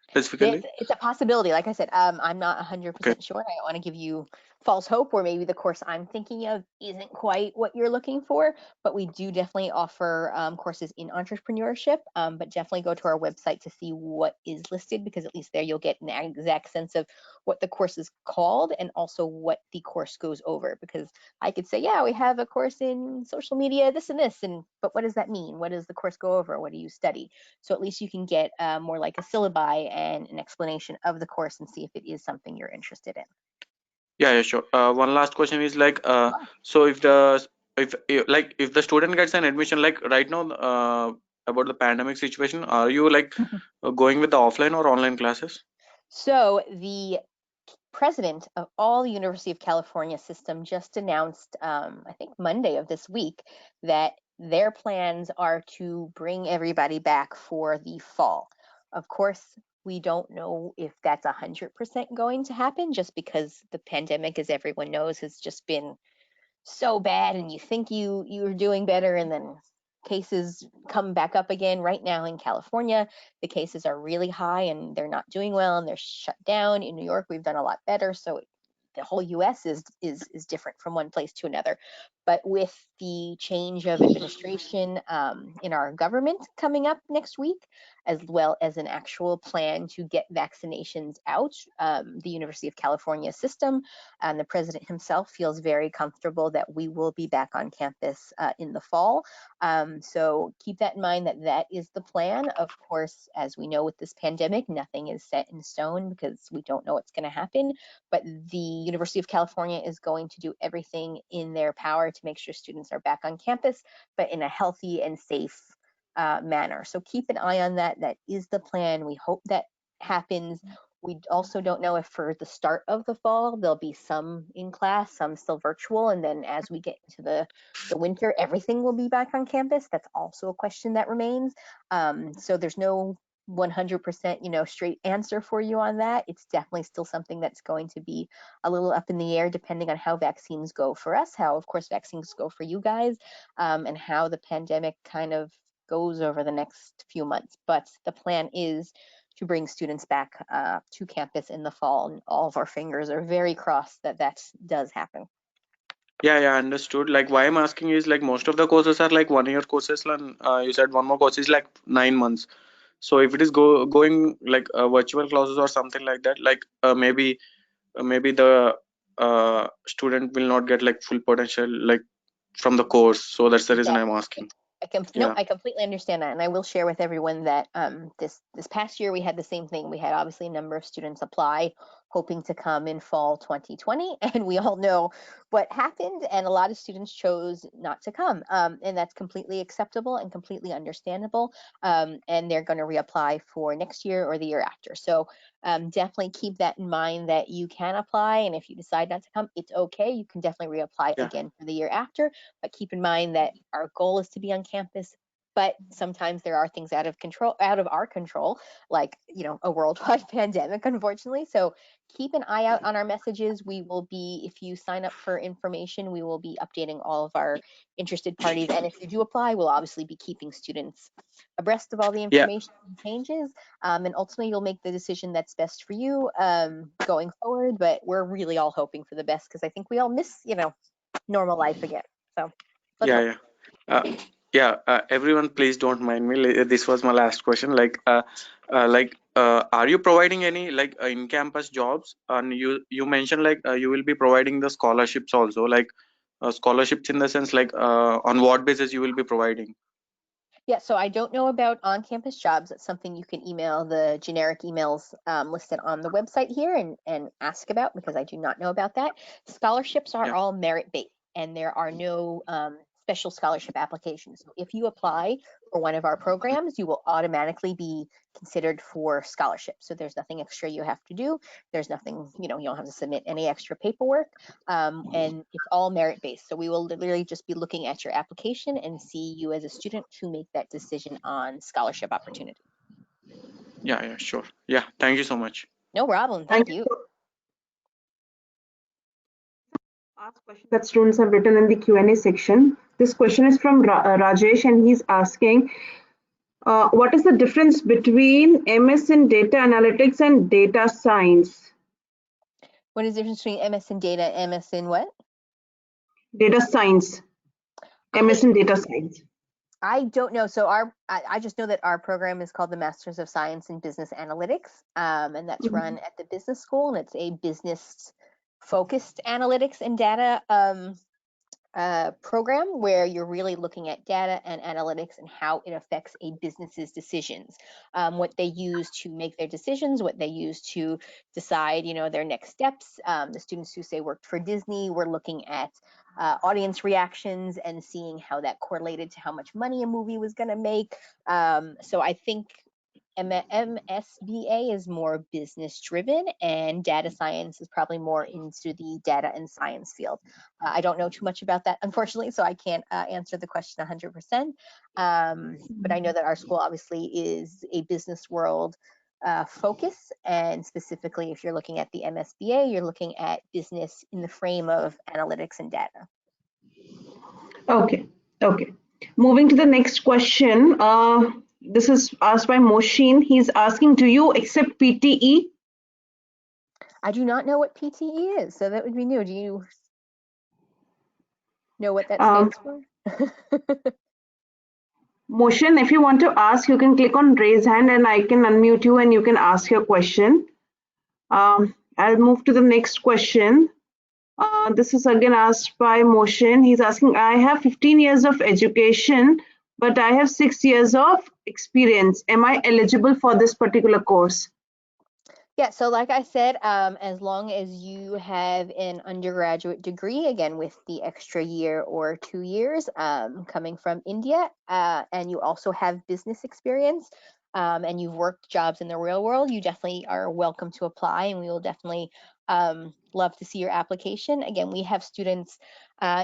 specifically? It's a possibility. Like I said, I'm not 100% sure. I don't want to give you false hope, or maybe the course I'm thinking of isn't quite what you're looking for, but we do definitely offer courses in entrepreneurship, but definitely go to our website to see what is listed, because at least there you'll get an exact sense of what the course is called and also what the course goes over. Because I could say, yeah, we have a course in social media, this and this, but what does that mean? What does the course go over? What do you study? So at least you can get more like a syllabi and an explanation of the course and see if it is something you're interested in. Yeah, sure. One last question is like, so if the student gets an admission, like right now, about the pandemic situation, are you like going with the offline or online classes? So the president of all University of California system just announced, I think Monday of this week, that their plans are to bring everybody back for the fall. Of course, we don't know if that's 100% going to happen, just because the pandemic, as everyone knows, has just been so bad, and you think you're doing better, and then cases come back up again. Right now in California, the cases are really high and they're not doing well and they're shut down. In New York, we've done a lot better. So the whole US is different from one place to another. But with the change of administration in our government coming up next week, as well as an actual plan to get vaccinations out, the University of California system and the president himself feels very comfortable that we will be back on campus in the fall. So keep that in mind, that is the plan. Of course, as we know with this pandemic, nothing is set in stone because we don't know what's going to happen. But the University of California is going to do everything in their power to make sure students are back on campus, but in a healthy and safe manner. So keep an eye on that. That is the plan. We hope that happens. We also don't know if for the start of the fall, there'll be some in class, some still virtual. And then as we get into the winter, everything will be back on campus. That's also a question that remains. So there's no 100% straight answer for you on that. It's definitely still something that's going to be a little up in the air depending on how vaccines go for us, how of course vaccines go for you guys, and how the pandemic kind of goes over the next few months. But the plan is to bring students back to campus in the fall, and all of our fingers are very crossed that does happen. Yeah, understood. Like why I'm asking is like most of the courses are like 1 year courses, and you said one more course is like 9 months. So if it is going like virtual classes or something like that, like maybe the student will not get like full potential like from the course. So that's the reason I'm asking. I completely understand that, and I will share with everyone that this past year we had the same thing. We had obviously a number of students apply hoping to come in fall 2020, and we all know what happened, and a lot of students chose not to come, and that's completely acceptable and completely understandable, and they're going to reapply for next year or the year after. So definitely keep that in mind, that you can apply, and if you decide not to come, it's okay. You can definitely reapply again for the year after, but keep in mind that our goal is to be on campus, but sometimes there are things out of our control, like, you know, a worldwide pandemic, unfortunately. So keep an eye out on our messages. We will be, if you sign up for information, we will be updating all of our interested parties. And if you do apply, we'll obviously be keeping students abreast of all the information and changes. And ultimately, you'll make the decision that's best for you going forward. But we're really all hoping for the best, because I think we all miss, you know, normal life again. So let's hope. Everyone, please don't mind me. This was my last question. Are you providing any in-campus jobs? And you mentioned you will be providing the scholarships also, scholarships in the sense on what basis you will be providing? Yeah, so I don't know about on-campus jobs. That's something you can email the generic emails listed on the website here and ask about, because I do not know about that. Scholarships are all merit-based, and there are no special scholarship applications. So if you apply for one of our programs, you will automatically be considered for scholarship. So there's nothing extra you have to do. There's nothing, you know, you don't have to submit any extra paperwork, and it's all merit-based. So we will literally just be looking at your application and see you as a student to make that decision on scholarship opportunity. Yeah, sure. Yeah, thank you so much. No problem. Thank you. Ask questions that students have written in the Q&A section. This question is from Rajesh, and he's asking, what is the difference between MS in data analytics and data science? What is the difference between MS in data and MS in what? Data science. MS in data science. I don't know. So I just know that our program is called the Masters of Science in Business Analytics, and that's run at the business school, and it's a business-focused analytics and data program where you're really looking at data and analytics and how it affects a business's decisions, what they use to make their decisions, what they use to decide, you know, their next steps. The students who say worked for Disney were looking at audience reactions and seeing how that correlated to how much money a movie was going to make. So I think MSBA is more business driven, and data science is probably more into the data and science field. I don't know too much about that, unfortunately, so I can't answer the question 100%. But I know that our school obviously is a business world focus, and specifically if you're looking at the MSBA, you're looking at business in the frame of analytics and data. Okay. Moving to the next question. This is asked by Moshin. He's asking, do you accept PTE? I do not know what PTE is, so that would be new. Do you know what that stands for? Moshin, if you want to ask, you can click on raise hand and I can unmute you and you can ask your question. I'll move to the next question. This is again asked by Moshin. He's asking, I have 15 years of education, but I have 6 years of experience. Am I eligible for this particular course? Yeah, so like I said, as long as you have an undergraduate degree, again, with the extra year or 2 years coming from India, and you also have business experience, and you've worked jobs in the real world, you definitely are welcome to apply, and we will definitely love to see your application. Again, we have students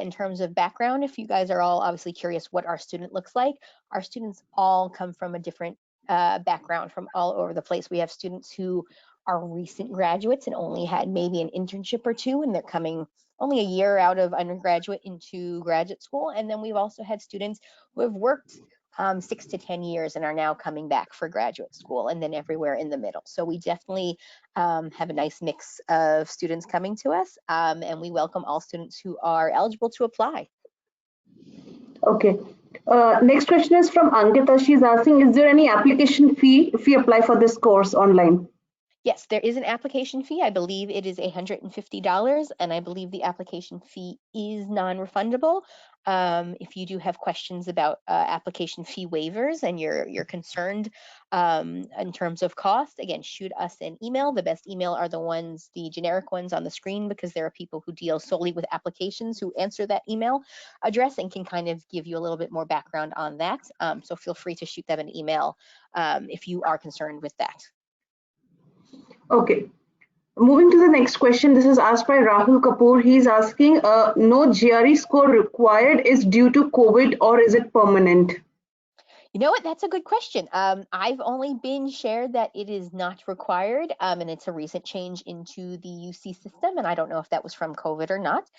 in terms of background. If you guys are all obviously curious what our student looks like, our students all come from a different background from all over the place. We have students who are recent graduates and only had maybe an internship or two, and they're coming only a year out of undergraduate into graduate school. And then we've also had students who have worked 6 to 10 years and are now coming back for graduate school, and then everywhere in the middle. So we definitely have a nice mix of students coming to us, and we welcome all students who are eligible to apply. Okay. Next question is from Ankita. She's asking, is there any application fee if we apply for this course online? Yes, there is an application fee. I believe it is $150, and I believe the application fee is non-refundable. If you do have questions about application fee waivers and you're concerned in terms of cost, again, shoot us an email. The best email are the generic ones on the screen, because there are people who deal solely with applications who answer that email address and can kind of give you a little bit more background on that. So feel free to shoot them an email if you are concerned with that. Okay. Moving to the next question, this is asked by Rahul Kapoor. He's asking, no GRE score required is due to COVID, or is it permanent? You know what? That's a good question. I've only been shared that it is not required, and it's a recent change into the UC system, and I don't know if that was from COVID or not.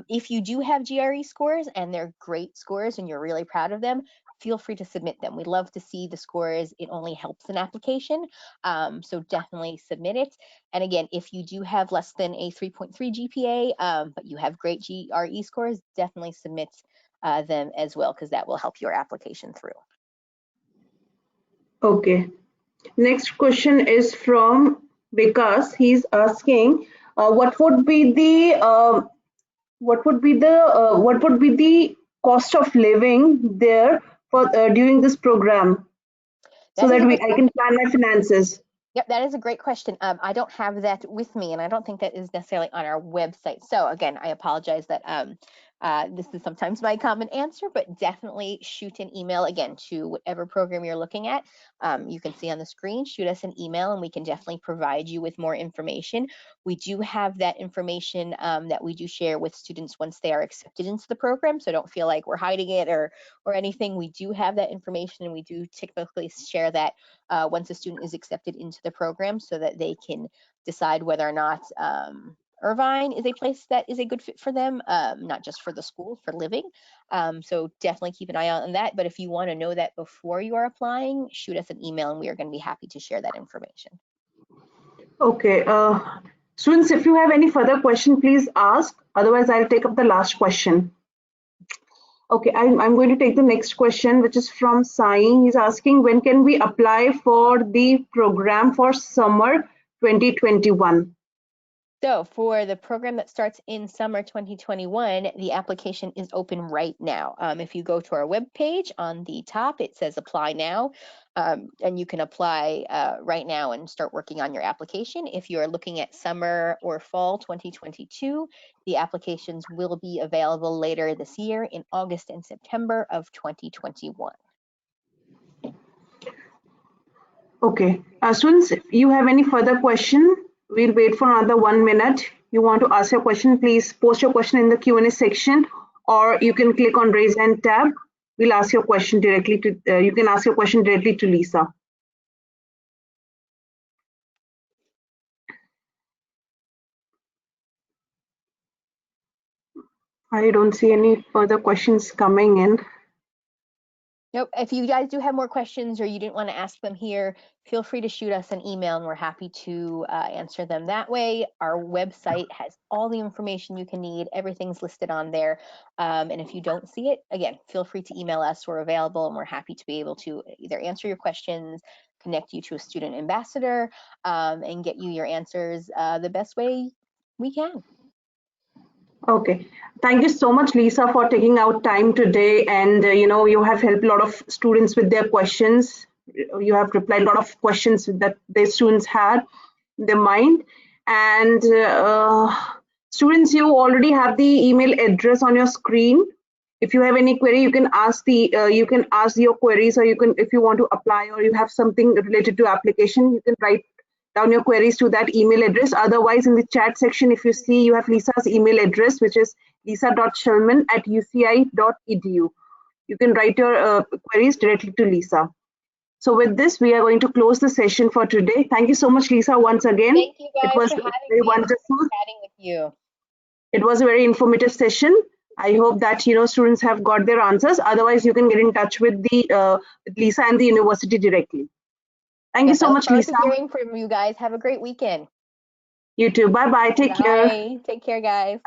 If you do have GRE scores and they're great scores and you're really proud of them, feel free to submit them. We love to see the scores. It only helps an application, so definitely submit it. And again, if you do have less than a 3.3 GPA, but you have great GRE scores, definitely submit them as well, because that will help your application through. Okay. Next question is from Vikas. He's asking, what would be the cost of living there for during this program, so that I can plan my finances? Yep, that is a great question. I don't have that with me, and I don't think that is necessarily on our website. So again, I apologize that this is sometimes my common answer, but definitely shoot an email again to whatever program you're looking at. You can see on the screen, shoot us an email and we can definitely provide you with more information. We do have that information that we do share with students once they are accepted into the program, so don't feel like we're hiding it or anything. We do have that information, and we do typically share that once a student is accepted into the program, so that they can decide whether or not Irvine is a place that is a good fit for them, not just for the school, for living. So definitely keep an eye out on that. But if you want to know that before you are applying, shoot us an email and we are going to be happy to share that information. Okay. Students, if you have any further question, please ask. Otherwise, I'll take up the last question. Okay, I'm going to take the next question, which is from Sai. He's asking, when can we apply for the program for summer 2021? So for the program that starts in summer 2021, the application is open right now. If you go to our webpage, on the top, it says apply now, and you can apply right now and start working on your application. If you're looking at summer or fall 2022, the applications will be available later this year in August and September of 2021. Okay, students, if you have any further question, we'll wait for another 1 minute. You want to ask your question, please post your question in the Q&A section, or you can click on raise hand tab. We'll ask your question directly to, you can ask your question directly to Lisa. I don't see any further questions coming in. Nope. If you guys do have more questions or you didn't want to ask them here, feel free to shoot us an email and we're happy to answer them that way. Our website has all the information you can need. Everything's listed on there. And if you don't see it, again, feel free to email us. We're available and we're happy to be able to either answer your questions, connect you to a student ambassador, and get you your answers the best way we can. Okay, thank you so much, Lisa, for taking out time today. And you have helped a lot of students with their questions. You have replied a lot of questions that the students had in their mind. And students, you already have the email address on your screen. If you have any query, you can ask your queries, or if you want to apply or you have something related to application, you can write down your queries to that email address. Otherwise, in the chat section, if you see, you have Lisa's email address, which is lisa.shulman@uci.edu. You can write your queries directly to Lisa. So with this, we are going to close the session for today. Thank you so much, Lisa, once again. Thank you guys it was for having very me. wonderful Chatting with you. It was a very informative session. I hope that students have got their answers. Otherwise, you can get in touch with with Lisa and the university directly. Thank you so much, Lisa. Hearing from you guys. Have a great weekend. You too. Bye bye. Take care. Take care, guys.